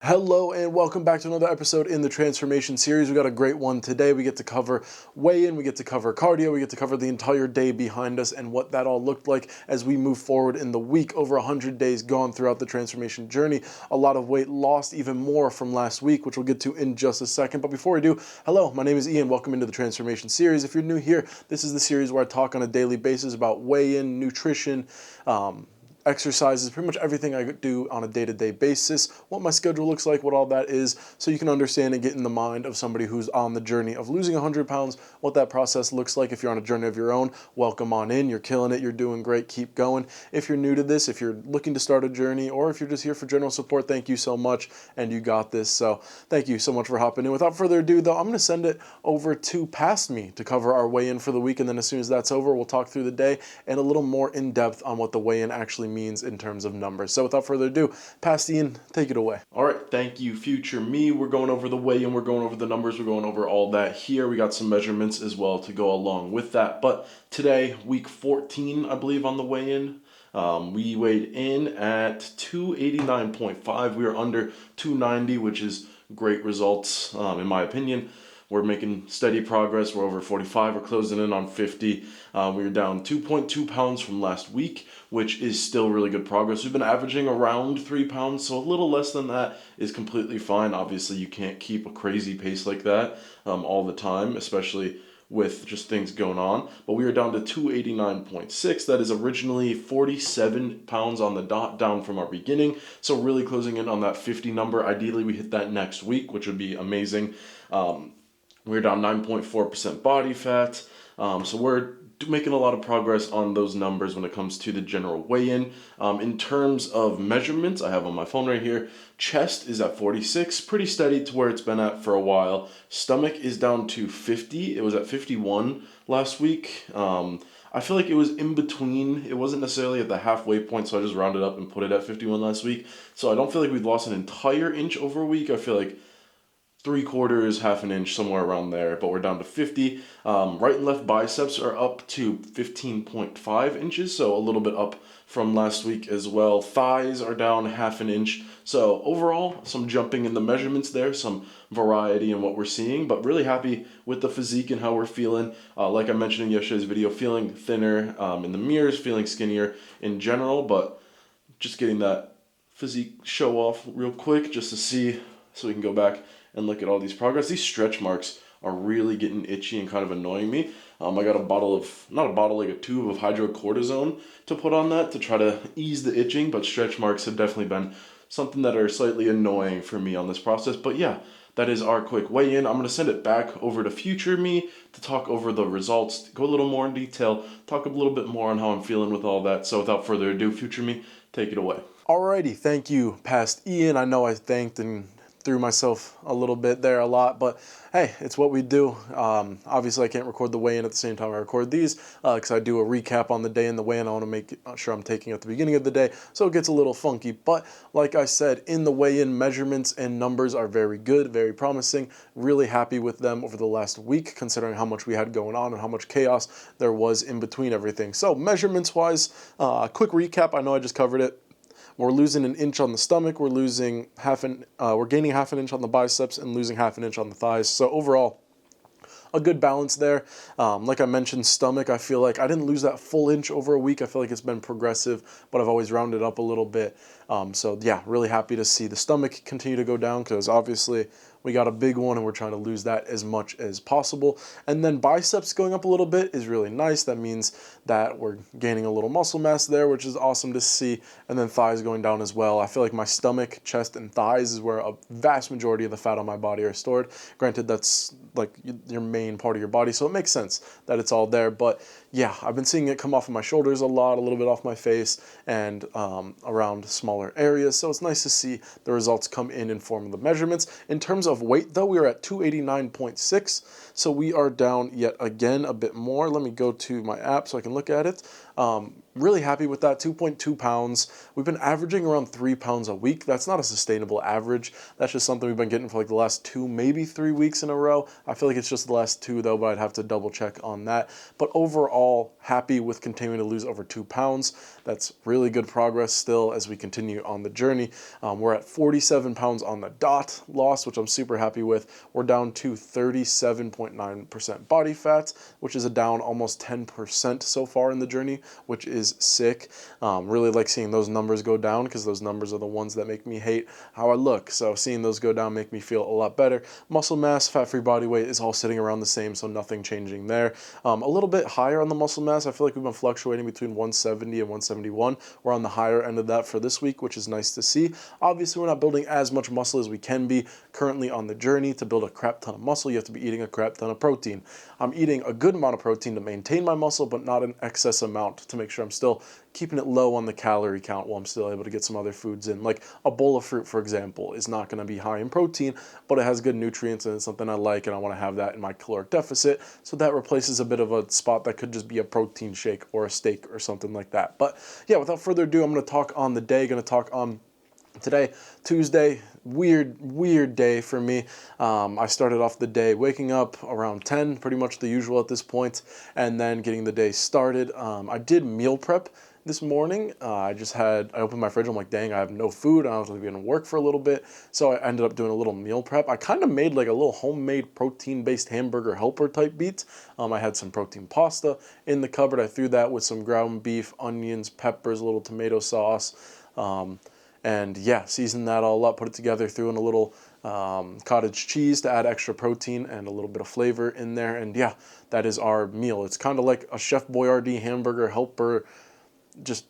Hello and welcome back to another episode in the transformation series. We got a great one today. We get to cover weigh-in, we get to cover cardio, we get to cover the entire day behind us and what that all looked like as we move forward in the week. Over 100 days gone throughout the transformation journey. A lot of weight lost, even more from last week, which we'll get to in just a second. But before we do, hello, my name is Ian. Welcome into the transformation series. If you're new here, this is the series where I talk on a daily basis about weigh-in, nutrition, exercises, pretty much everything I do on a day-to-day basis, what my schedule looks like, what all that is, so you can understand and get in the mind of somebody who's on the journey of losing 100 pounds, what that process looks like. If you're on a journey of your own, welcome on in. You're killing it. You're doing great. Keep going. If you're new to this, if you're looking to start a journey, or if you're just here for general support, thank you so much, and you got this. So thank you so much for hopping in. Without further ado, though, I'm going to send it over to Past Me to cover our weigh-in for the week, and then as soon as that's over, we'll talk through the day and a little more in depth on what the weigh-in actually means in terms of numbers. So without further ado, Past Ian, take it away. All right, thank you, future me. We're going over the weigh-in, we're going over the numbers, we're going over all that here. We got some measurements as well to go along with that. But today, week 14, I believe, on the weigh-in, we weighed in at 289.5. We were under 290, which is great results, in my opinion. We're making steady progress. We're over 45. We're closing in on 50. We were down 2.2 pounds from last week, which is still really good progress. We've been averaging around 3 pounds, so a little less than that is completely fine. Obviously, you can't keep a crazy pace like that all the time, especially with just things going on. But we are down to 289.6. That is originally 47 pounds on the dot, down from our beginning. So really closing in on that 50 number. Ideally, we hit that next week, which would be amazing. We're down 9.4% body fat. So we're making a lot of progress on those numbers when it comes to the general weigh-in. In terms of measurements, I have on my phone right here, chest is at 46, pretty steady to where it's been at for a while. Stomach is down to 50. It was at 51 last week. I feel like it was in between. It wasn't necessarily at the halfway point, so I just rounded up and put it at 51 last week. So I don't feel like we've lost an entire inch over a week. I feel like 3/4, half an inch, somewhere around there, but we're down to 50. Right and left biceps are up to 15.5 inches, so a little bit up from last week as well. Thighs are down half an inch. So overall, some jumping in the measurements there, some variety in what we're seeing, but really happy with the physique and how we're feeling. Like I mentioned in yesterday's video, feeling thinner in the mirrors, feeling skinnier in general, but just getting that physique show off real quick just to see, so we can go back and look at all these progress. These stretch marks are really getting itchy and kind of annoying me. I got a tube of hydrocortisone to put on that to try to ease the itching, but stretch marks have definitely been something that are slightly annoying for me on this process. But yeah, that is our quick weigh-in. I'm going to send it back over to future me to talk over the results, go a little more in detail, talk a little bit more on how I'm feeling with all that. So without further ado, future me, take it away. Alrighty, thank you, Past Ian. I know I thanked and threw myself a little bit there a lot, but hey, it's what we do. Obviously, I can't record the weigh-in at the same time I record these because I do a recap on the day and the weigh-in I want to make sure I'm taking at the beginning of the day, so it gets a little funky. But like I said, in the weigh-in, measurements and numbers are very good, very promising. Really happy with them over the last week, considering how much we had going on and how much chaos there was in between everything. So measurements-wise, quick recap. I know I just covered it. We're losing an inch on the stomach. We're gaining half an inch on the biceps and losing half an inch on the thighs. So overall, a good balance there. Like I mentioned, stomach, I feel like I didn't lose that full inch over a week. I feel like it's been progressive, but I've always rounded up a little bit. So yeah, really happy to see the stomach continue to go down because obviously we got a big one and we're trying to lose that as much as possible. And then biceps going up a little bit is really nice. That means that we're gaining a little muscle mass there, which is awesome to see. And then thighs going down as well. I feel like my stomach, chest, and thighs is where a vast majority of the fat on my body are stored. Granted, that's like your main part of your body, so it makes sense that it's all there. But yeah, I've been seeing it come off of my shoulders a lot, a little bit off my face, and around smaller areas. So it's nice to see the results come in form of the measurements. In terms of weight, though, we are at 289.6, so we are down yet again a bit more. Let me go to my app so I can look at it. Really happy with that, 2.2 pounds. We've been averaging around 3 pounds a week. That's not a sustainable average. That's just something we've been getting for like the last 2, maybe 3 weeks in a row. I feel like it's just the last 2 though, but I'd have to double check on that. But overall, happy with continuing to lose over 2 pounds. That's really good progress still as we continue on the journey. We're at 47 pounds on the dot loss, which I'm super happy with. We're down to 37.9% body fat, which is a down almost 10% so far in the journey, which is sick. Really like seeing those numbers go down because those numbers are the ones that make me hate how I look. So seeing those go down make me feel a lot better. Muscle mass, fat-free body weight is all sitting around the same, so nothing changing there. A little bit higher on the muscle mass. I feel like we've been fluctuating between 170 and 171. We're on the higher end of that for this week, which is nice to see. Obviously, we're not building as much muscle as we can be currently on the journey. To build a crap ton of muscle, you have to be eating a crap ton of protein. I'm eating a good amount of protein to maintain my muscle, but not an excess amount to make sure I'm still keeping it low on the calorie count while I'm still able to get some other foods in. Like a bowl of fruit, for example, is not going to be high in protein, but it has good nutrients and it's something I like and I want to have that in my caloric deficit. So that replaces a bit of a spot that could just be a protein shake or a steak or something like that. But yeah, without further ado, I'm going to talk on the day, going to talk on today, Tuesday. Weird day for me. I started off the day waking up around 10, pretty much the usual at this point, and then getting the day started. I did meal prep this morning. I opened my fridge. I'm like, dang, I have no food. I was going to work for a little bit. So I ended up doing a little meal prep. I kind of made like a little homemade protein-based hamburger helper type beat. I had some protein pasta in the cupboard. I threw that with some ground beef, onions, peppers, a little tomato sauce. And yeah, seasoned that all up, put it together, threw in a little cottage cheese to add extra protein and a little bit of flavor in there. And yeah, that is our meal. It's kind of like a Chef Boyardee hamburger helper, just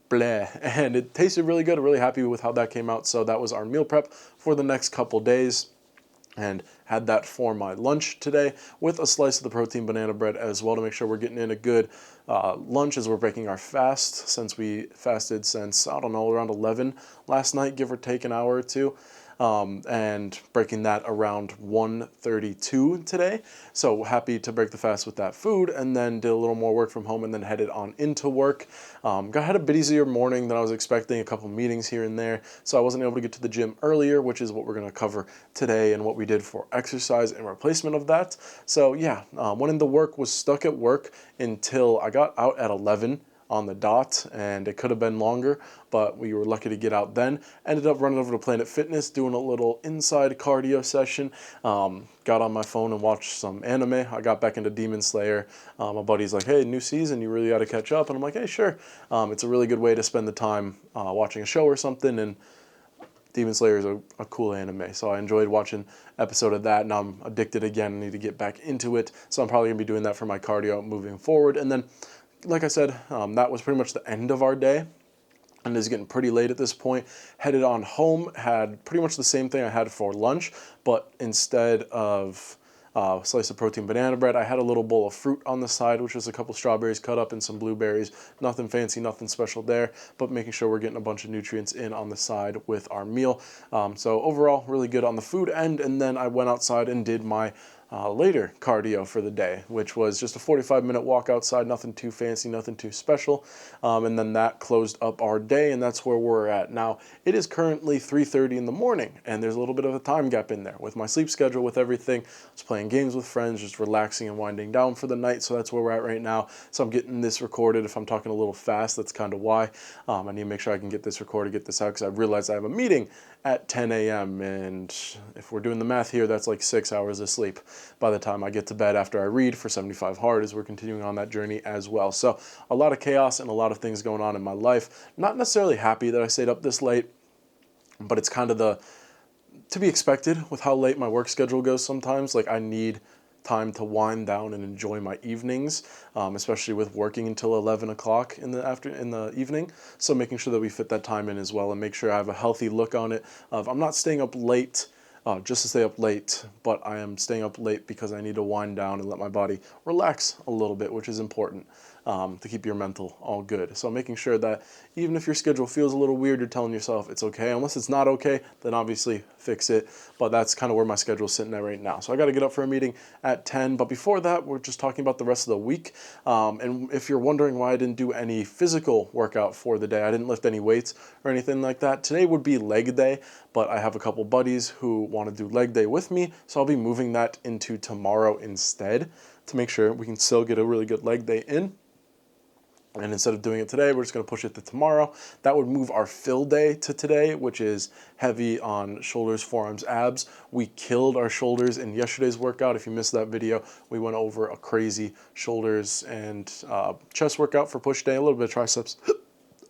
bleh. And it tasted really good. I'm really happy with how that came out. So that was our meal prep for the next couple days. And had that for my lunch today with a slice of the protein banana bread as well to make sure we're getting in a good lunch as we're breaking our fast, since we fasted since, I don't know, around 11 last night, give or take an hour or two. And breaking that around 1:32 today. So happy to break the fast with that food, and then did a little more work from home and then headed on into work. Had a busier morning than I was expecting, a couple meetings here and there, so I wasn't able to get to the gym earlier, which is what we're going to cover today and what we did for exercise in replacement of that. So yeah, went into work, was stuck at work until I got out at 11 on the dot, and it could have been longer, but we were lucky to get out then. Ended up running over to Planet Fitness, doing a little inside cardio session. Got on my phone and watched some anime. I got back into Demon Slayer. My buddy's like, hey, new season, you really got to catch up. And I'm like, hey, sure. It's a really good way to spend the time watching a show or something, and Demon Slayer is a cool anime, so I enjoyed watching episode of that. Now I'm addicted again. I need to get back into it, so I'm probably going to be doing that for my cardio moving forward. And then, like I said, that was pretty much the end of our day, and it's getting pretty late at this point. Headed on home, had pretty much the same thing I had for lunch, but instead of a slice of protein banana bread, I had a little bowl of fruit on the side, which was a couple strawberries cut up and some blueberries. Nothing fancy, nothing special there, but making sure we're getting a bunch of nutrients in on the side with our meal. So overall, really good on the food end. And then I went outside and did my later cardio for the day, which was just a 45-minute walk outside, nothing too fancy, nothing too special. And then that closed up our day, and that's where we're at. Now, it is currently 3:30 in the morning, and there's a little bit of a time gap in there. With my sleep schedule, with everything, I was playing games with friends, just relaxing and winding down for the night, so that's where we're at right now. So I'm getting this recorded. If I'm talking a little fast, that's kind of why. I need to make sure I can get this recorded, get this out, because I realized I have a meeting at 10 a.m., and if we're doing the math here, that's like 6 hours of sleep by the time I get to bed after I read for 75 Hard, as we're continuing on that journey as well. So a lot of chaos and a lot of things going on in my life. Not necessarily happy that I stayed up this late, but it's kind of to be expected with how late my work schedule goes sometimes. Like, I need time to wind down and enjoy my evenings, especially with working until 11 o'clock in the evening. So making sure that we fit that time in as well, and make sure I have a healthy look on it. I'm not staying up late just to stay up late, but I am staying up late because I need to wind down and let my body relax a little bit, which is important. to keep your mental all good. So making sure that even if your schedule feels a little weird, you're telling yourself it's okay. Unless it's not okay, then obviously fix it. But that's kind of where my schedule's sitting at right now. So I got to get up for a meeting at 10. But before that, we're just talking about the rest of the week. And if you're wondering why I didn't do any physical workout for the day, I didn't lift any weights or anything like that. Today would be leg day, but I have a couple buddies who want to do leg day with me. So I'll be moving that into tomorrow instead to make sure we can still get a really good leg day in. And instead of doing it today, we're just going to push it to tomorrow. That would move our fill day to today, which is heavy on shoulders, forearms, abs. We killed our shoulders in yesterday's workout. If you missed that video, we went over a crazy shoulders and chest workout for push day, a little bit of triceps.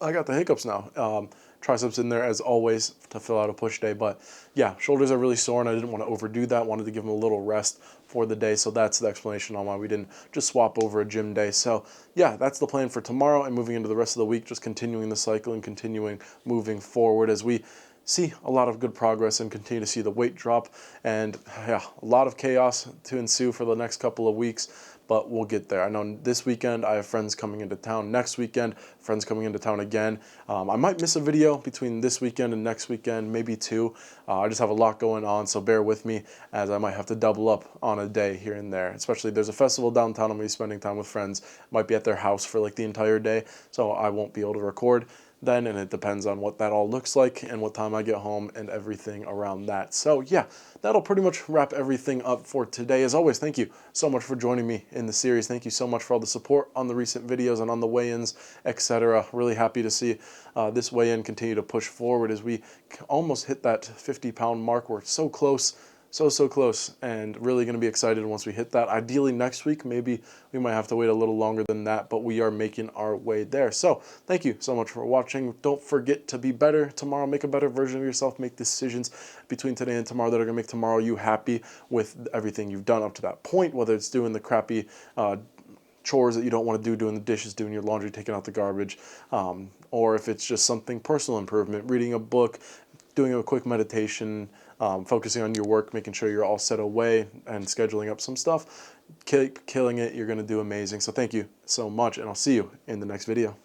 I got the hiccups now. Triceps in there as always to fill out a push day. But yeah, shoulders are really sore and I didn't want to overdo that. Wanted to give them a little rest for the day. So that's the explanation on why we didn't just swap over a gym day. So yeah, that's the plan for tomorrow and moving into the rest of the week, just continuing the cycle and continuing moving forward as we see a lot of good progress and continue to see the weight drop. And yeah, a lot of chaos to ensue for the next couple of weeks. But we'll get there. I know this weekend I have friends coming into town. Next weekend, friends coming into town again. I might miss a video between this weekend and next weekend, maybe two. I just have a lot going on, so bear with me as I might have to double up on a day here and there. Especially there's a festival downtown. I'm going to be spending time with friends. Might be at their house for like the entire day, so I won't be able to record then, and it depends on what that all looks like and what time I get home and everything around that. So yeah, that'll pretty much wrap everything up for today. As always, thank you so much for joining me in the series. Thank you so much for all the support on the recent videos and on the weigh-ins, etc. Really happy to see this weigh-in continue to push forward as we almost hit that 50-pound mark. We're so close. So close, and really going to be excited once we hit that. Ideally next week, maybe we might have to wait a little longer than that, but we are making our way there. So thank you so much for watching. Don't forget to be better tomorrow. Make a better version of yourself. Make decisions between today and tomorrow that are going to make tomorrow you happy with everything you've done up to that point, whether it's doing the crappy chores that you don't want to do, doing the dishes, doing your laundry, taking out the garbage, or if it's just something personal improvement, reading a book, doing a quick meditation, focusing on your work, making sure you're all set away and scheduling up some stuff. Keep killing it. You're going to do amazing. So thank you so much, and I'll see you in the next video.